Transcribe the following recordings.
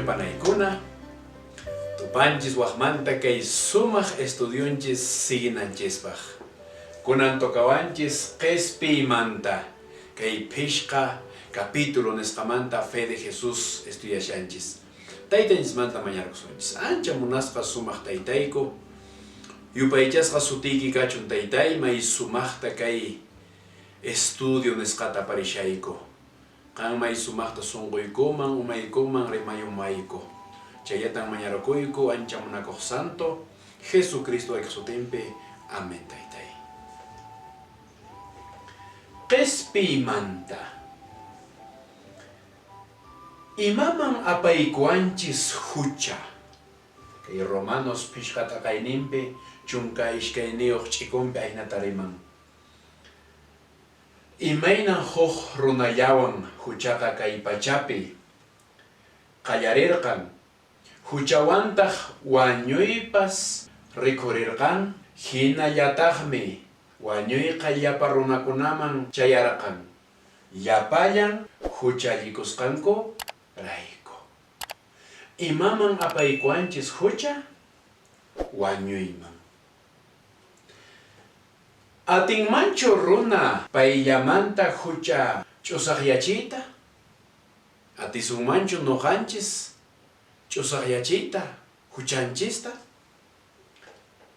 Panaykuna, tupanchis waqmanta kay sumaq estudianchis siginanchispaq. Kunan tokawanchis qespiymanta kay phishqa capítulo nisqamanta fe de Jesús estudiashanchis. Taytanchismanta mañarkusunchis. Ancha munasqa sumaq taytayku. Yupaychasqa sutiyki kachun taytay may sumaqta kay estudio nisqata parishayku. Kang may sumaqta sunquykuman umaykuman rimayumayku. Chayatan mañarukuyku ancha munakuq santo Jesucristo ayqsutinpi. Amén taytay. Qespiymanta imaman apaykuanchis hucha. Kay Romanos phishqata qayninpi chunka ishkayniyuq ch'ikunpi aynatariman. Imaynan huk runallawan huchaqa kay pachapi qallarirqan, huchawantaq wañuypas rikurirqan, hinallataqmi wañuyqa llapa runakunaman chayarqan, llapallan huchallikusqanku rayku. Imaman apaykuanchis hucha? Wañuyman. Atinmanchu runa payllamanta hucha ch'usaqyachiyta? Atisunmanchu nuqanchis ch'usaqyachiyta huchanchista?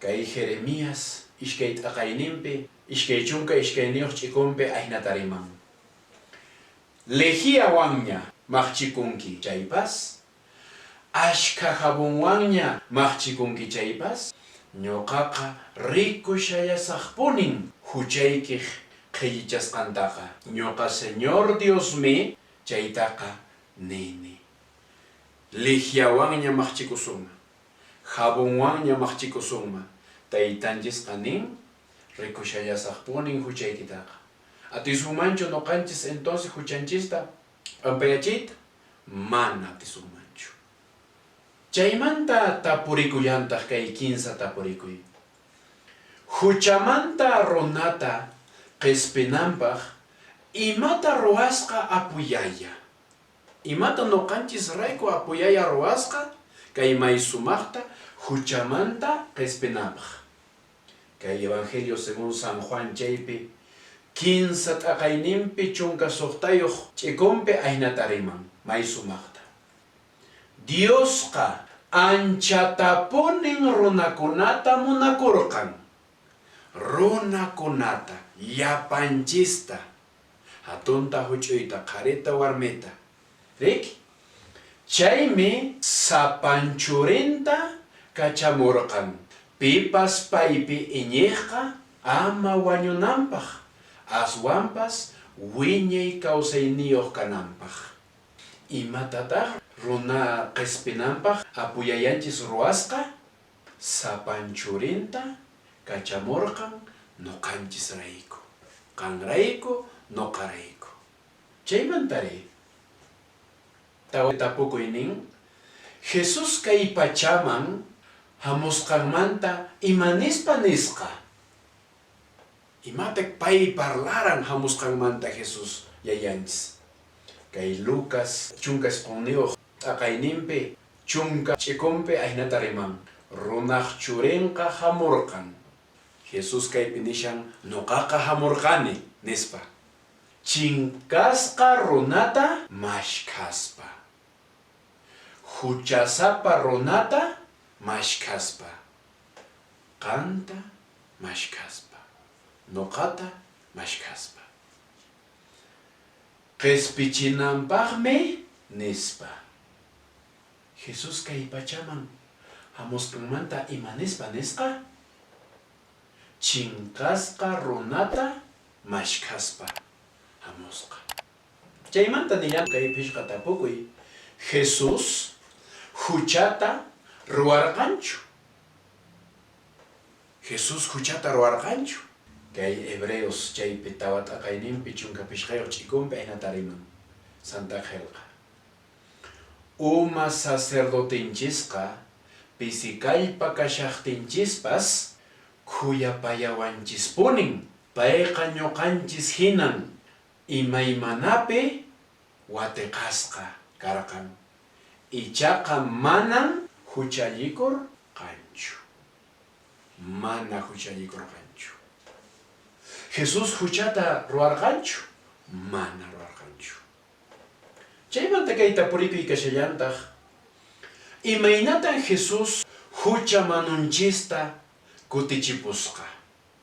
Kay Jeremías ishkay t'aqayninpi ishkay chunka ishkayniyuq ch'ikunpi aynatariman. Legiawanña maqchikunki chaypas, ashka jabunwanña maqchikunki chaypas, ñuqaqa rikushayasaqpunin huchaykiq qhillichasqantaqa. Ñuqa Señor Diosmi chaytaqa nini. Ligiawanña maqchikusunma, jabunwanña maqchikusunma. Taytanchisqa nin rikushayasaqpunin huchaykitaqa. Atisunmanchu nuqanchis entonces huchanchista pampayachiyta? Mana atisunmanchu. Chaymanta tapurikuyantaq kay kinsa tapurikuy. Huchamanta runata qespinanpaq imata ruwasqa apuyaya. Imata nuqanchis rayku apuyaya ruwasqa kay may sumaqta huchamanta qespinanpaq. Kay Evangelio según San Juan chaypi kinsa t'aqayninpi chunka suqtayuq ch'ikunpi aynatariman may sumaqta. Diosqa anchatapunin runakunata munakurqan. Runakunata llapanchista hatunta huch'uyta qarita warmita. Riki? Chaymi sapanchurinta kachamurqan. Pipas paypi iñiqqa ama wañunanpaq, aswanpas wiñay kawsayniyuq kananpaq. Imatataq runa qespinanpaq apuyayanchis ruwasqa? Sapanchurinta kachamurqan nuqanchis rayku. Qanrayku nuqarayku. Chaymantari tapukuynin Jesus kay pachaman hamusqanmanta imanispa nisqa. Imatek pay parlaran hamusqanmanta Jesus yayanchis. Kay Lucas chunka esqonniyuq t'aqayninpi chunka ch'ikunpi aynatariman. Runaq churinqa hamurqan. Jesus kaypi nishan nuqaqa hamurqani nispa. Chinkasqa runata mashkhaspa. Huchasapa runata mashkhaspa. Qanta mashkhaspa. Nuqata mashkhaspa. Qespichinanpaqmi nispa. Jesus kay pachaman hamusqanmanta imanispa nisqa? Chinkasqa runata mashkhaspa hamusqa. Chaymanta nillan kay phishqa tapukuy Jesus huchata ruwarqanchu. Jesus huchata ruwarqanchu. Kay Hebreos chaypi tawa t'aqayninpi chunka phishqayuq ch'ikunpi aynatariman. Santa Gelqa. Uma sacerdotenchisqa pisikallpa kashaqtinchispas kuyapayawanchispunin. Payqa ñuqanchis hinan imaymanapi watiqasqa karqan. Ichaqa manan huchallikur qanchu. Mana huchallikur qanchu. Jesus huchata ruarqanchu? Mana ruarqanchu. Chaymanta kayta purikuy kashallantaq. Imaynatan Jesus hucha manunchista kutichipusqa.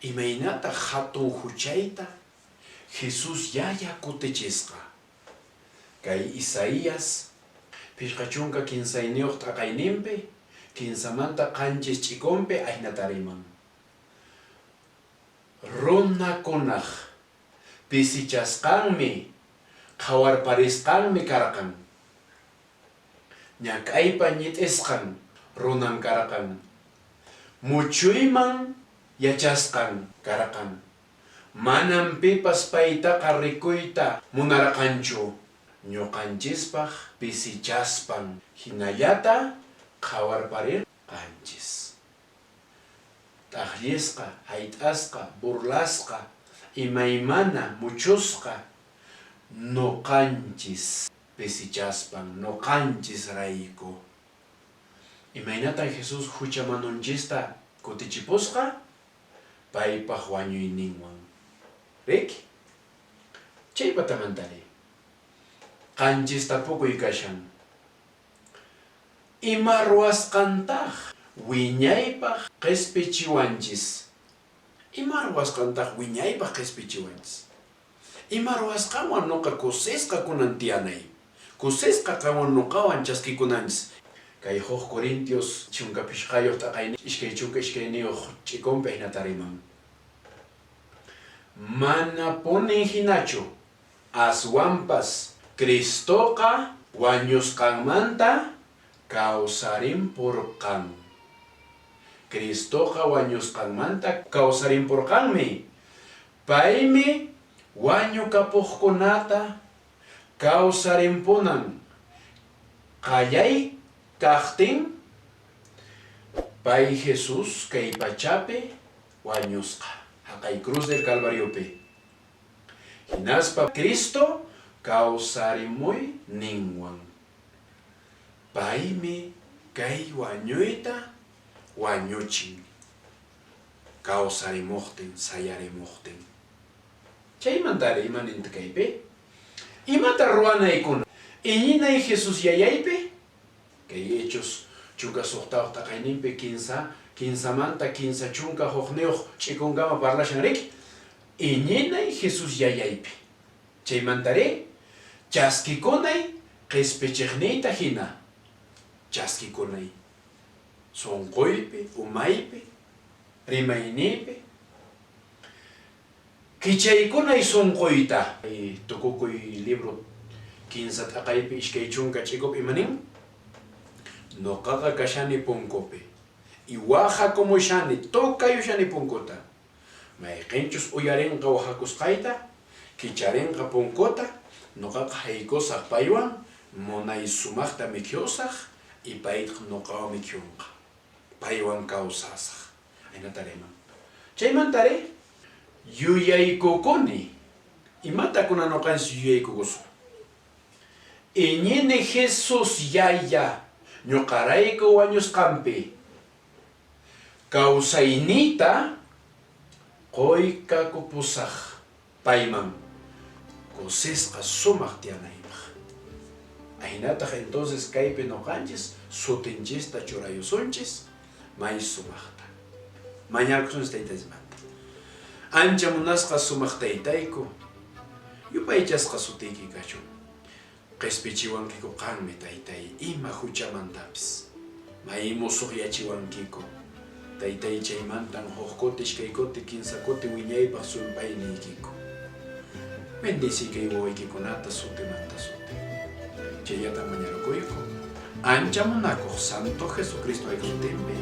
Imaynata hatun huchayta Jesus yaya kutichisqa. Kay Isaías pishqachunka kinsayniyuq t'aqayninpi kinsamanta qanchis ch'ikunpi aynatariman. Runakunaq pisichasqanmi qhawarparisqanmi karqan. Ñak'aypa ñit'isqan runan karqan. Muchuyman yachasqan karqan. Manan pipas paytaqa rikuyta munarqanchu. Ñuqanchispaq pisichaspan hinallata qhawarparir qanchis. T'aqllisqa, hayt'asqa, burlasqa, imaymana muchusqa nuqanchis pisichaspan, nuqanchis rayku. Imaynatan Jesus hucha manunchista kutichipusqa paypaq wañuyninwan. Riki? Chaypatamantari. Qanchista pukuy kashan. Ima ruwasqantaq wiñaypaq qhispichiwanchis. Ima ruwasqantaq wiñaypaq qhispichiwanchis. Ima ruwasqawan nuqa kusisqa kunan tiyanay. Kusisqa qawan nuqawan chaskikunanchis. Kay huk Corintios chunka pishqayuq t'aqayni ishkay chunka ishkayniyuq ch'ikunpi hinatariman. Mana punin hinachu aswanpas Cristoqa wañusqanmanta kawsarimpurqan. Cristoqa wañusqanmanta kawsarimpurqanmi. Paymi wañukapuqkunata kawsarimpunan. Qallay kaqtin pay Jesus kay pachapi wañusqa. Haqay cruz del Calvariopi. Hinaspa Cristo kawsarimuy ninwan. Paymi kay wañuyta wañuchin. Kawsarimuqtin, sayarimuqtin. Chaymantari imaninta kaypi. Imata ruwanaykuna. Iñinay Jesus yayaypi. Kay hechos chunka suqtawaq taqayninpi kinsamanta kinsa chunka huqniyuq ch'ikunkama parlashan riki. Iñinay Jesus yayaypi. Chaymantari chaskikunay qhispichiqniyta hina. Chaskikunay sunquypi, umaypi, rimaynipi. Kichaykunay sunquyta. Tukukuy libro kinsa t'aqaypi ishkay chunka ch'ikupi imanin. Nuqaqa kashani punkupi. Iwaqa kumushani, tukayushani punkuta. Mayqinchus uyarinqa wahakusqayta, kicharinqa punkuta, nuqaqa haykusaq paywan, munay sumaqta mikhiyusaq, ipayqa nuqaqa mikhiyunqa. Paywan kawsasaq. Aynatariman. Chaymantari, yuyaykukuni. Imata kuna nuqanchis yuyaykukusun. Iñini Jesus yaya ñuqarayku wañusqanpi kawsaynita qoykakupusaq payman kusisqa sumaq tiyanaypaq. Ahinataq entonces kaypi nuqanchis sutinchista churayusunchis may sumaqta. Mañarkusunchis taytaysimanta. Ancha munasqa sumaq taytayku yupaychasqa sutiyki kachun. Qhispichiwankiku qanmi taytay ima huchamantapis. May musuqyachiwankiku. Taytay chaymantan huk kuti, ishkay kuti, kinsa kuti wiñaypaq sulpayniykiku. Bendiciykay wawaykikunata sutimanta suti. Chayata mañarukuyku. Ancha munakuq Santo Jesucristo ayqsutinmi